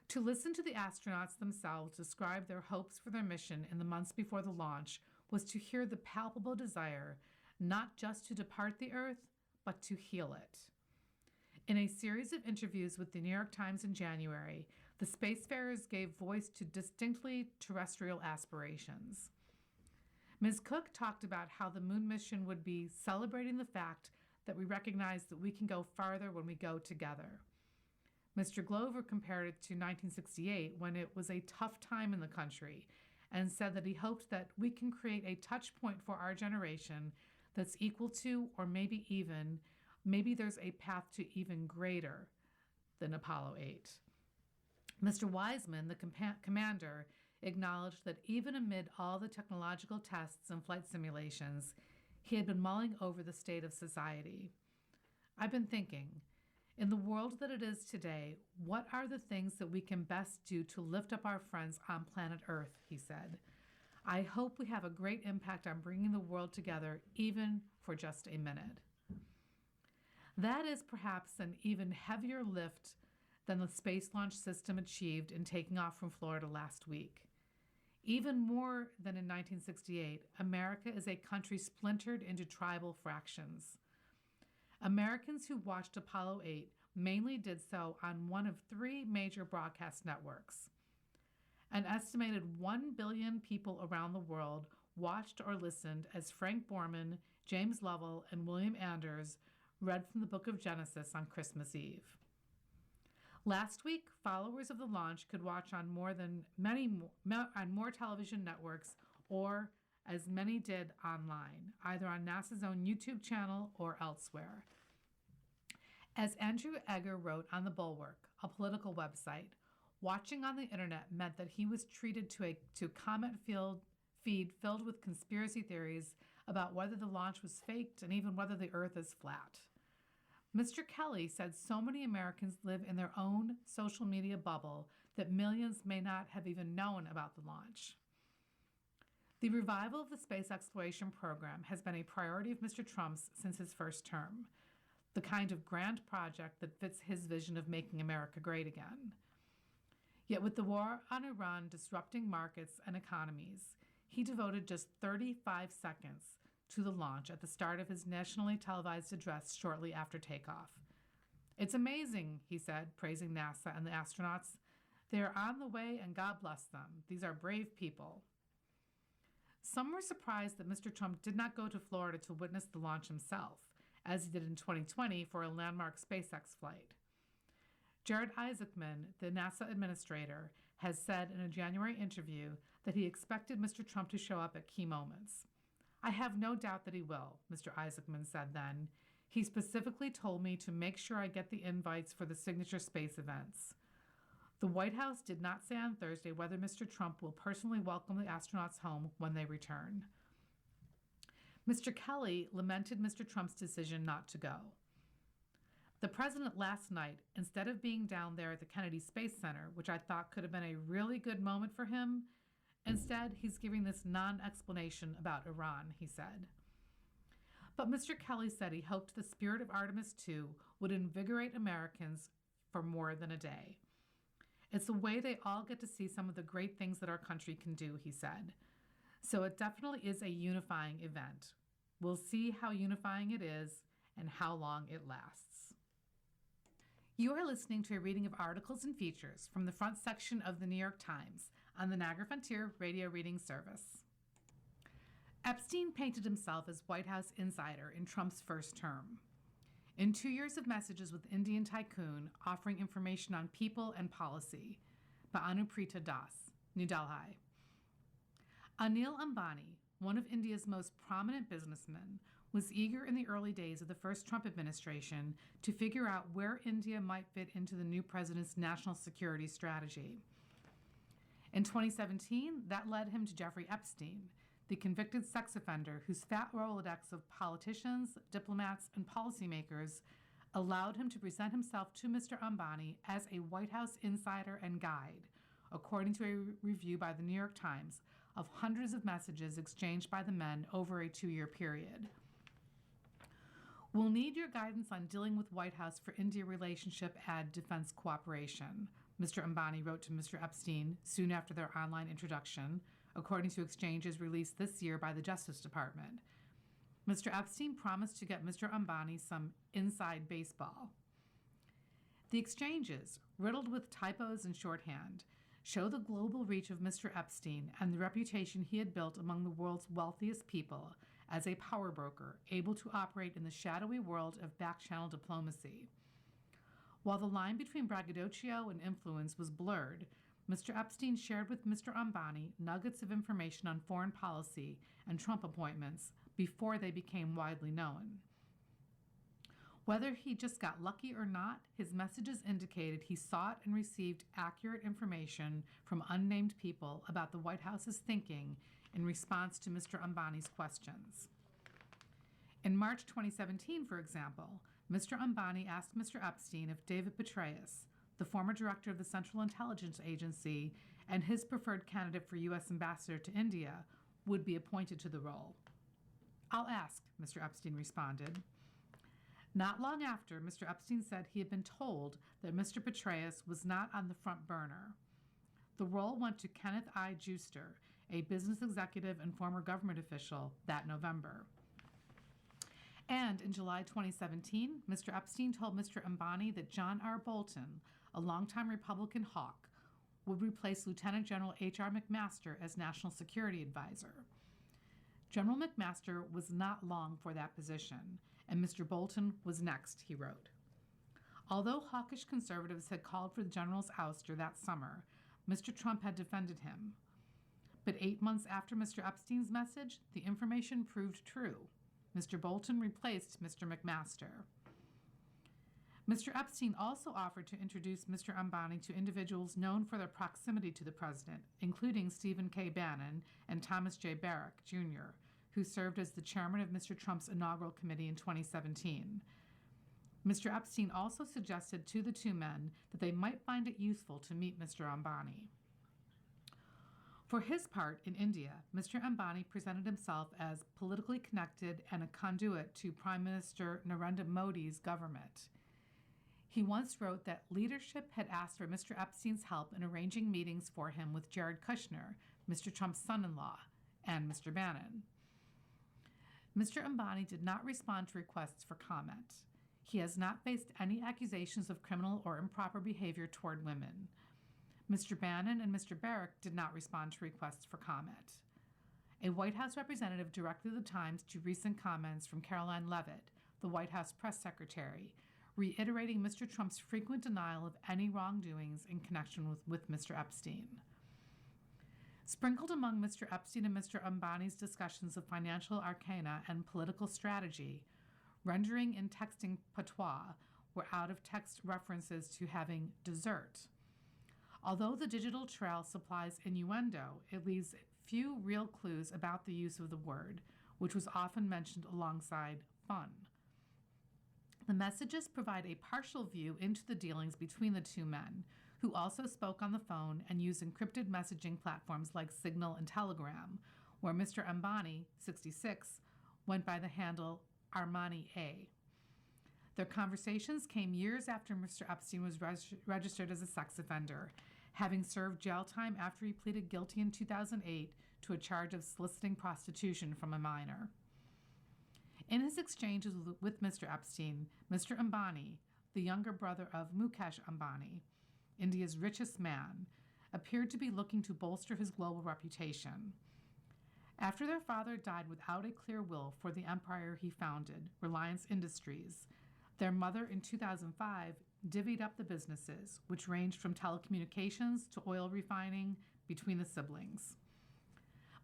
To listen to the astronauts themselves describe their hopes for their mission in the months before the launch was to hear the palpable desire not just to depart the Earth, but to heal it. In a series of interviews with the New York Times in January, the spacefarers gave voice to distinctly terrestrial aspirations. Ms. Cook talked about how the moon mission would be celebrating the fact that we recognize that we can go farther when we go together. Mr. Glover compared it to 1968, when it was a tough time in the country, and said that he hoped that we can create a touch point for our generation that's equal to, or maybe there's a path to even greater than Apollo 8. Mr. Wiseman, the commander, acknowledged that even amid all the technological tests and flight simulations, he had been mulling over the state of society. I've been thinking, in the world that it is today, what are the things that we can best do to lift up our friends on planet Earth, he said. I hope we have a great impact on bringing the world together, even for just a minute. That is perhaps an even heavier lift than the Space Launch System achieved in taking off from Florida last week. Even more than in 1968, America is a country splintered into tribal fractions. Americans who watched Apollo 8 mainly did so on one of 3 major broadcast networks. An estimated 1 billion people around the world watched or listened as Frank Borman, James Lovell, and William Anders read from the book of Genesis on Christmas Eve. Last week, followers of the launch could watch on more television networks, or as many did online, either on NASA's own YouTube channel or elsewhere. As Andrew Egger wrote on The Bulwark, a political website, Watching on the internet meant that he was treated to a comment feed filled with conspiracy theories about whether the launch was faked and even whether the Earth is flat. Mr. Kelly said so many Americans live in their own social media bubble that millions may not have even known about the launch. The revival of the space exploration program has been a priority of Mr. Trump's since his first term, the kind of grand project that fits his vision of making America great again. Yet with the war on Iran disrupting markets and economies, he devoted just 35 seconds to the launch at the start of his nationally televised address shortly after takeoff. "It's amazing," he said, praising NASA and the astronauts. "They are on the way and God bless them. These are brave people." Some were surprised that Mr. Trump did not go to Florida to witness the launch himself, as he did in 2020 for a landmark SpaceX flight. Jared Isaacman, the NASA administrator, has said in a January interview that he expected Mr. Trump to show up at key moments. "I have no doubt that he will," Mr. Isaacman said then. "He specifically told me to make sure I get the invites for the signature space events." The White House did not say on Thursday whether Mr. Trump will personally welcome the astronauts home when they return. Mr. Kelly lamented Mr. Trump's decision not to go. The president last night, instead of being down there at the Kennedy Space Center, which I thought could have been a really good moment for him, instead he's giving this non-explanation about Iran, he said. But Mr. Kelly said he hoped the spirit of Artemis II would invigorate Americans for more than a day. "It's a way they all get to see some of the great things that our country can do," he said. "So it definitely is a unifying event. We'll see how unifying it is and how long it lasts." You are listening to a reading of articles and features from the front section of the New York Times on the Niagara Frontier Radio Reading Service. Epstein painted himself as White House insider in Trump's first term. In 2 years of messages with Indian tycoon offering information on people and policy, by Anuprita Das, New Delhi. Anil Ambani, one of India's most prominent businessmen, was eager in the early days of the first Trump administration to figure out where India might fit into the new president's national security strategy. In 2017, that led him to Jeffrey Epstein, the convicted sex offender whose fat Rolodex of politicians, diplomats, and policymakers allowed him to present himself to Mr. Ambani as a White House insider and guide, according to a review by the New York Times of hundreds of messages exchanged by the men over a 2-year period. "We'll need your guidance on dealing with White House for India relationship and defense cooperation," Mr. Ambani wrote to Mr. Epstein soon after their online introduction, according to exchanges released this year by the Justice Department. Mr. Epstein promised to get Mr. Ambani some inside baseball. The exchanges, riddled with typos and shorthand, show the global reach of Mr. Epstein and the reputation he had built among the world's wealthiest people as a power broker able to operate in the shadowy world of back-channel diplomacy. While the line between braggadocio and influence was blurred, Mr. Epstein shared with Mr. Ambani nuggets of information on foreign policy and Trump appointments before they became widely known. Whether he just got lucky or not, his messages indicated he sought and received accurate information from unnamed people about the White House's thinking in response to Mr. Ambani's questions. In March 2017, for example, Mr. Ambani asked Mr. Epstein if David Petraeus, the former director of the Central Intelligence Agency and his preferred candidate for U.S. ambassador to India, would be appointed to the role. "I'll ask," Mr. Epstein responded. Not long after, Mr. Epstein said he had been told that Mr. Petraeus was not on the front burner. The role went to Kenneth I. Juster, a business executive and former government official, that November. And in July 2017, Mr. Epstein told Mr. Ambani that John R. Bolton, a longtime Republican hawk, would replace Lieutenant General H.R. McMaster as National Security Advisor. General McMaster was not long for that position, and Mr. Bolton was next, he wrote. Although hawkish conservatives had called for the general's ouster that summer, Mr. Trump had defended him. But 8 months after Mr. Epstein's message, the information proved true. Mr. Bolton replaced Mr. McMaster. Mr. Epstein also offered to introduce Mr. Ambani to individuals known for their proximity to the president, including Stephen K. Bannon and Thomas J. Barrack, Jr., who served as the chairman of Mr. Trump's inaugural committee in 2017. Mr. Epstein also suggested to the two men that they might find it useful to meet Mr. Ambani. For his part, in India, Mr. Ambani presented himself as politically connected and a conduit to Prime Minister Narendra Modi's government. He once wrote that leadership had asked for Mr. Epstein's help in arranging meetings for him with Jared Kushner, Mr. Trump's son-in-law, and Mr. Bannon. Mr. Ambani did not respond to requests for comment. He has not faced any accusations of criminal or improper behavior toward women. Mr. Bannon and Mr. Barrack did not respond to requests for comment. A White House representative directed the Times to recent comments from Caroline Leavitt, the White House press secretary, reiterating Mr. Trump's frequent denial of any wrongdoings in connection with Mr. Epstein. Sprinkled among Mr. Epstein and Mr. Ambani's discussions of financial arcana and political strategy, rendering and texting patois were out-of-text references to having dessert. Although the digital trail supplies innuendo, it leaves few real clues about the use of the word, which was often mentioned alongside fun. The messages provide a partial view into the dealings between the two men, who also spoke on the phone and used encrypted messaging platforms like Signal and Telegram, where Mr. Ambani, 66, went by the handle Armani A. Their conversations came years after Mr. Epstein was registered as a sex offender, having served jail time after he pleaded guilty in 2008 to a charge of soliciting prostitution from a minor. In his exchanges with Mr. Epstein, Mr. Ambani, the younger brother of Mukesh Ambani, India's richest man, appeared to be looking to bolster his global reputation. After their father died without a clear will for the empire he founded, Reliance Industries, their mother in 2005 divvied up the businesses, which ranged from telecommunications to oil refining, between the siblings.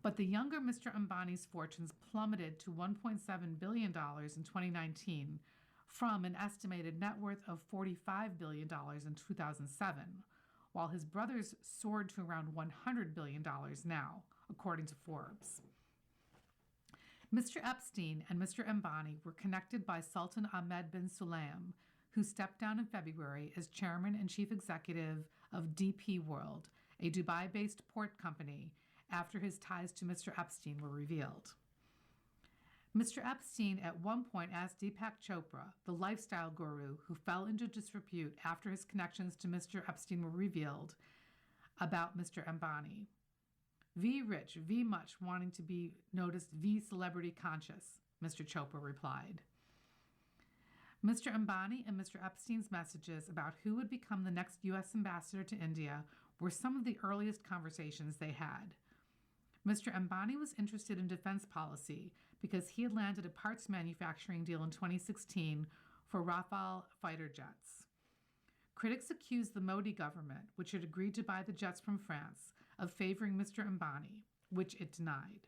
But the younger Mr. Ambani's fortunes plummeted to $1.7 billion in 2019 from an estimated net worth of $45 billion in 2007, while his brother's soared to around $100 billion now, according to Forbes. Mr. Epstein and Mr. Ambani were connected by Sultan Ahmed bin Sulayem, who stepped down in February as chairman and chief executive of DP World, a Dubai-based port company, after his ties to Mr. Epstein were revealed. Mr. Epstein at one point asked Deepak Chopra, the lifestyle guru who fell into disrepute after his connections to Mr. Epstein were revealed, about Mr. Ambani. V rich, V much wanting to be noticed, V celebrity conscious, Mr. Chopra replied. Mr. Ambani and Mr. Epstein's messages about who would become the next U.S. ambassador to India were some of the earliest conversations they had. Mr. Ambani was interested in defense policy because he had landed a parts manufacturing deal in 2016 for Rafale fighter jets. Critics accused the Modi government, which had agreed to buy the jets from France, of favoring Mr. Ambani, which it denied.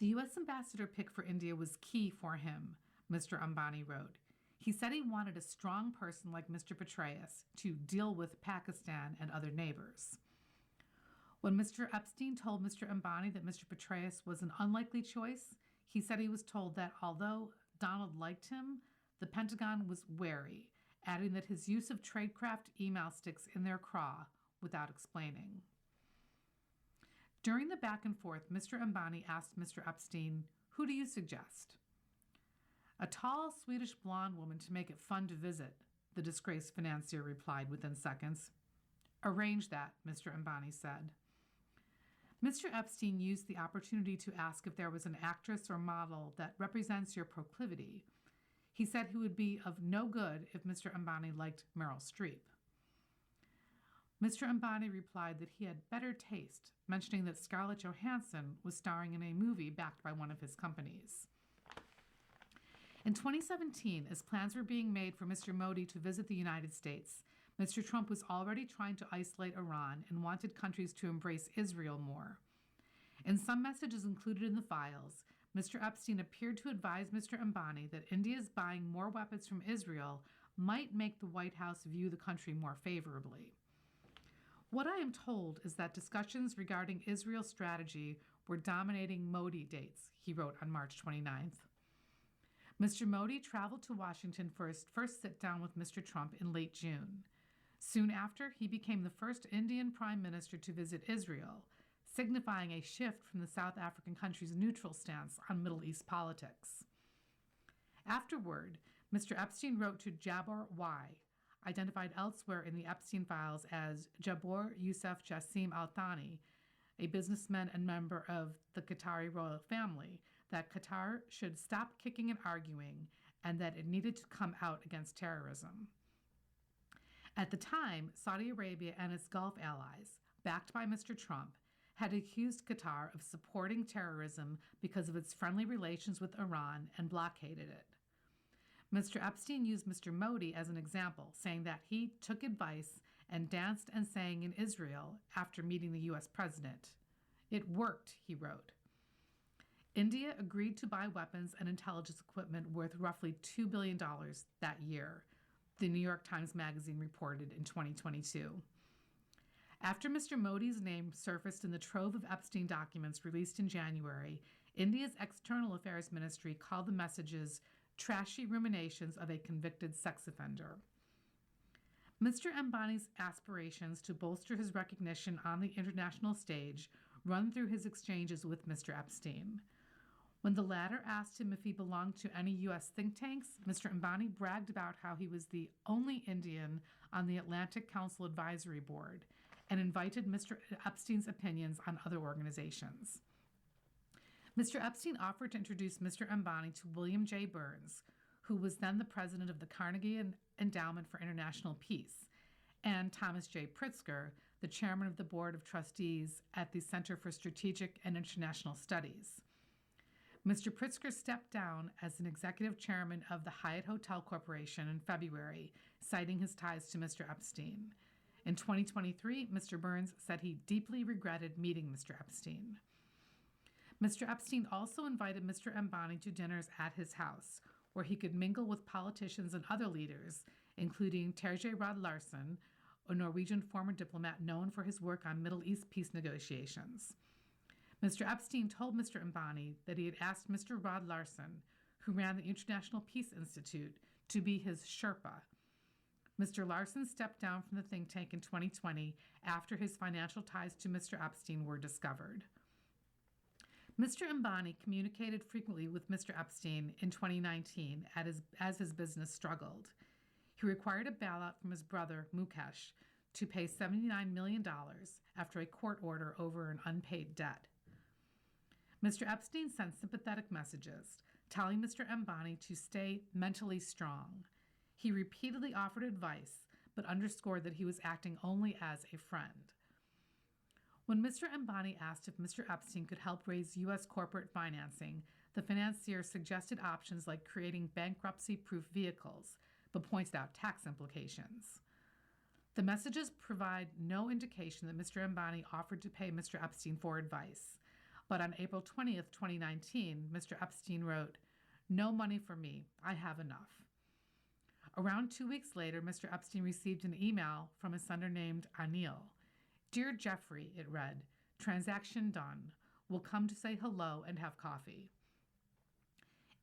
The U.S. ambassador pick for India was key for him, Mr. Ambani wrote. He said he wanted a strong person like Mr. Petraeus to deal with Pakistan and other neighbors. When Mr. Epstein told Mr. Ambani that Mr. Petraeus was an unlikely choice, he said he was told that although Donald liked him, the Pentagon was wary, adding that his use of tradecraft email sticks in their craw without explaining. During the back and forth, Mr. Ambani asked Mr. Epstein, "Who do you suggest?" "A tall Swedish blonde woman to make it fun to visit," the disgraced financier replied within seconds. "Arrange that," Mr. Ambani said. Mr. Epstein used the opportunity to ask if there was an actress or model that represents your proclivity. He said he would be of no good if Mr. Ambani liked Meryl Streep. Mr. Ambani replied that he had better taste, mentioning that Scarlett Johansson was starring in a movie backed by one of his companies. In 2017, as plans were being made for Mr. Modi to visit the United States, Mr. Trump was already trying to isolate Iran and wanted countries to embrace Israel more. In some messages included in the files, Mr. Epstein appeared to advise Mr. Ambani that India is buying more weapons from Israel might make the White House view the country more favorably. What I am told is that discussions regarding Israel's strategy were dominating Modi dates, he wrote on March 29th. Mr. Modi traveled to Washington for his first sit-down with Mr. Trump in late June. Soon after, he became the first Indian prime minister to visit Israel, signifying a shift from the South African country's neutral stance on Middle East politics. Afterward, Mr. Epstein wrote to Jabor Y., identified elsewhere in the Epstein files as Jabor Youssef Jassim Al Thani, a businessman and member of the Qatari royal family, that Qatar should stop kicking and arguing and that it needed to come out against terrorism. At the time, Saudi Arabia and its Gulf allies, backed by Mr. Trump, had accused Qatar of supporting terrorism because of its friendly relations with Iran and blockaded it. Mr. Epstein used Mr. Modi as an example, saying that he took advice and danced and sang in Israel after meeting the U.S. president. It worked, he wrote. India agreed to buy weapons and intelligence equipment worth roughly $2 billion that year, the New York Times Magazine reported in 2022. After Mr. Modi's name surfaced in the trove of Epstein documents released in January, India's External Affairs Ministry called the messages trashy ruminations of a convicted sex offender. Mr. Ambani's aspirations to bolster his recognition on the international stage run through his exchanges with Mr. Epstein. When the latter asked him if he belonged to any U.S. think tanks, Mr. Ambani bragged about how he was the only Indian on the Atlantic Council Advisory Board and invited Mr. Epstein's opinions on other organizations. Mr. Epstein offered to introduce Mr. Ambani to William J. Burns, who was then the president of the Carnegie Endowment for International Peace, and Thomas J. Pritzker, the chairman of the board of trustees at the Center for Strategic and International Studies. Mr. Pritzker stepped down as an executive chairman of the Hyatt Hotel Corporation in February, citing his ties to Mr. Epstein. In 2023, Mr. Burns said he deeply regretted meeting Mr. Epstein. Mr. Epstein also invited Mr. Ambani to dinners at his house, where he could mingle with politicians and other leaders, including Terje Rød-Larsen, a Norwegian former diplomat known for his work on Middle East peace negotiations. Mr. Epstein told Mr. Ambani that he had asked Mr. Rød-Larsen, who ran the International Peace Institute, to be his Sherpa. Mr. Larsen stepped down from the think tank in 2020 after his financial ties to Mr. Epstein were discovered. Mr. Ambani communicated frequently with Mr. Epstein in 2019 as his business struggled. He required a bailout from his brother, Mukesh, to pay $79 million after a court order over an unpaid debt. Mr. Epstein sent sympathetic messages, telling Mr. Ambani to stay mentally strong. He repeatedly offered advice, but underscored that he was acting only as a friend. When Mr. Ambani asked if Mr. Epstein could help raise U.S. corporate financing, the financier suggested options like creating bankruptcy-proof vehicles, but pointed out tax implications. The messages provide no indication that Mr. Ambani offered to pay Mr. Epstein for advice. But on April 20th, 2019, Mr. Epstein wrote, "No money for me. I have enough." Around 2 weeks later, Mr. Epstein received an email from a sender named Anil. "Dear Jeffrey," it read, "transaction done. Will come to say hello and have coffee."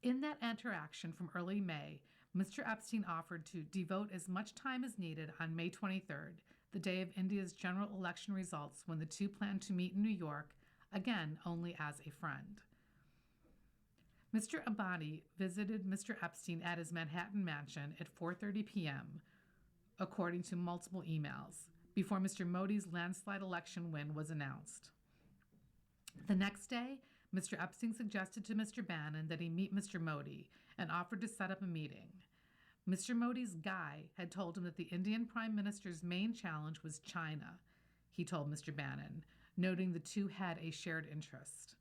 In that interaction from early May, Mr. Epstein offered to devote as much time as needed on May 23rd, the day of India's general election results, when the two planned to meet in New York, again only as a friend. Mr. Ambani visited Mr. Epstein at his Manhattan mansion at 4:30 p.m., according to multiple emails, before Mr. Modi's landslide election win was announced. The next day, Mr. Epstein suggested to Mr. Bannon that he meet Mr. Modi and offered to set up a meeting. Mr. Modi's guy had told him that the Indian Prime Minister's main challenge was China, he told Mr. Bannon, noting the two had a shared interest.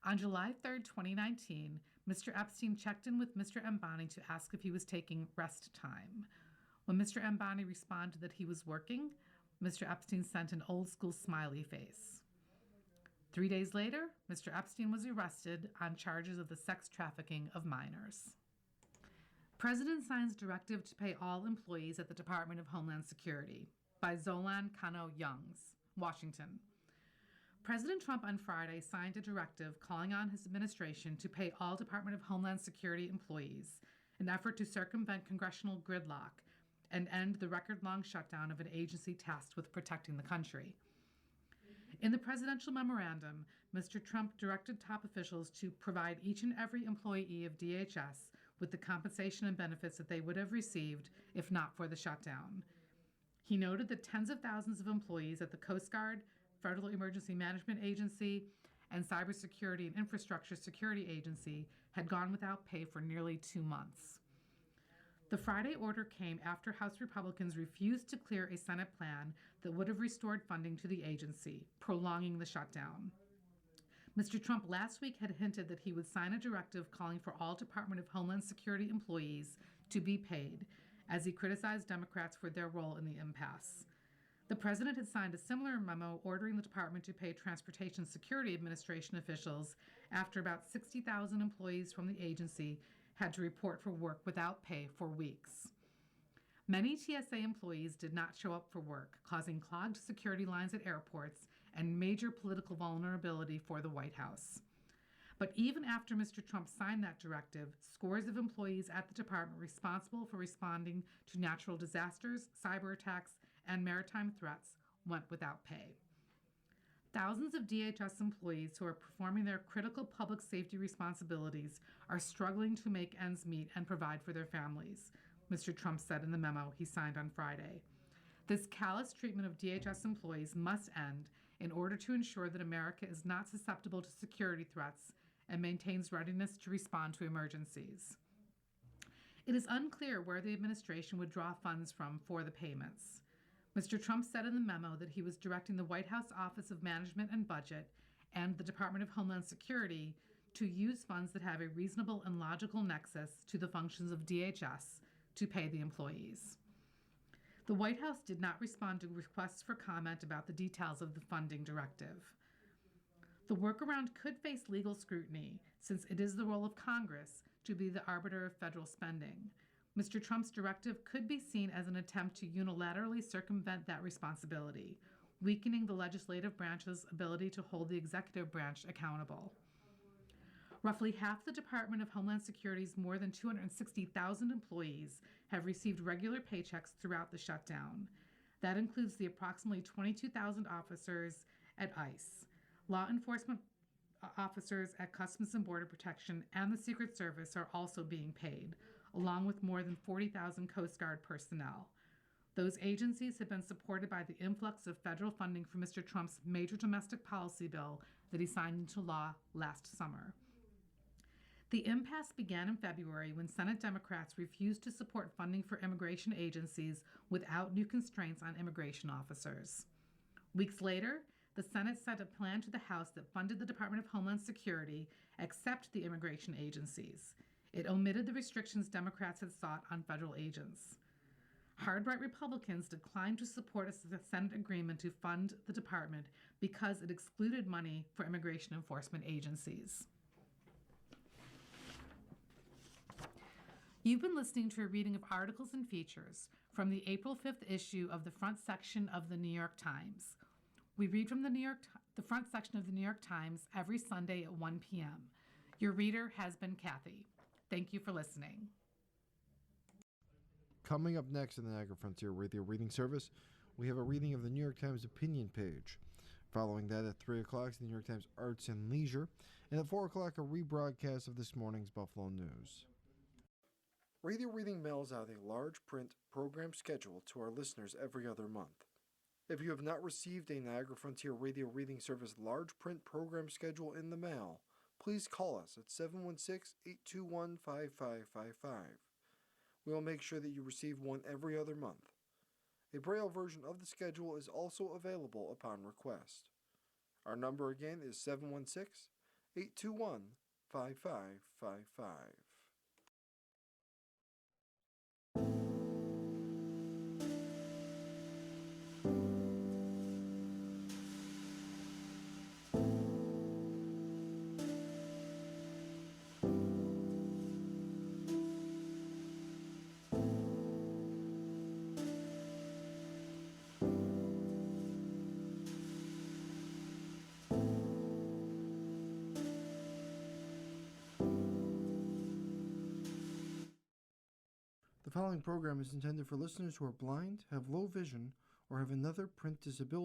On July 3, 2019, Mr. Epstein checked in with Mr. Ambani to ask if he was taking rest time. When Mr. Ambani responded that he was working, Mr. Epstein sent an old-school smiley face. 3 days later, Mr. Epstein was arrested on charges of the sex trafficking of minors. President signs directive to pay all employees at the Department of Homeland Security by Zolan Kano-Youngs, Washington. President Trump on Friday signed a directive calling on his administration to pay all Department of Homeland Security employees, an effort to circumvent congressional gridlock and end the record-long shutdown of an agency tasked with protecting the country. In the presidential memorandum, Mr. Trump directed top officials to provide each and every employee of DHS with the compensation and benefits that they would have received if not for the shutdown. He noted that tens of thousands of employees at the Coast Guard, Federal Emergency Management Agency, and Cybersecurity and Infrastructure Security Agency had gone without pay for nearly 2 months. The Friday order came after House Republicans refused to clear a Senate plan that would have restored funding to the agency, prolonging the shutdown. Mr. Trump last week had hinted that he would sign a directive calling for all Department of Homeland Security employees to be paid, as he criticized Democrats for their role in the impasse. The president had signed a similar memo ordering the department to pay Transportation Security Administration officials after about 60,000 employees from the agency had to report for work without pay for weeks. Many TSA employees did not show up for work, causing clogged security lines at airports and major political vulnerability for the White House. But even after Mr. Trump signed that directive, scores of employees at the department responsible for responding to natural disasters, cyber attacks, and maritime threats went without pay. Thousands of DHS employees who are performing their critical public safety responsibilities are struggling to make ends meet and provide for their families, Mr. Trump said in the memo he signed on Friday. This callous treatment of DHS employees must end in order to ensure that America is not susceptible to security threats and maintains readiness to respond to emergencies. It is unclear where the administration would draw funds from for the payments. Mr. Trump said in the memo that he was directing the White House Office of Management and Budget and the Department of Homeland Security to use funds that have a reasonable and logical nexus to the functions of DHS to pay the employees. The White House did not respond to requests for comment about the details of the funding directive. The workaround could face legal scrutiny, since it is the role of Congress to be the arbiter of federal spending. Mr. Trump's directive could be seen as an attempt to unilaterally circumvent that responsibility, weakening the legislative branch's ability to hold the executive branch accountable. Roughly half the Department of Homeland Security's more than 260,000 employees have received regular paychecks throughout the shutdown. That includes the approximately 22,000 officers at ICE, law enforcement officers at Customs and Border Protection, and the Secret Service are also being paid, along with more than 40,000 Coast Guard personnel. Those agencies have been supported by the influx of federal funding for Mr. Trump's major domestic policy bill that he signed into law last summer. The impasse began in February when Senate Democrats refused to support funding for immigration agencies without new constraints on immigration officers. Weeks later, the Senate sent a plan to the House that funded the Department of Homeland Security except the immigration agencies. It omitted the restrictions Democrats had sought on federal agents. Hard-right Republicans declined to support a Senate agreement to fund the department because it excluded money for immigration enforcement agencies. You've been listening to a reading of articles and features from the April 5th issue of the front section of the New York Times. We read from the front section of the New York Times every Sunday at 1 p.m. Your reader has been Kathy. Thank you for listening. Coming up next in the Niagara Frontier Radio Reading Service, we have a reading of the New York Times opinion page. Following that at 3 o'clock, the New York Times Arts and Leisure, and at 4 o'clock, a rebroadcast of this morning's Buffalo News. Radio Reading mails out a large print program schedule to our listeners every other month. If you have not received a Niagara Frontier Radio Reading Service large print program schedule in the mail, please call us at 716-821-5555. We will make sure that you receive one every other month. A Braille version of the schedule is also available upon request. Our number again is 716-821-5555. following program is intended for listeners who are blind, have low vision, or have another print disability.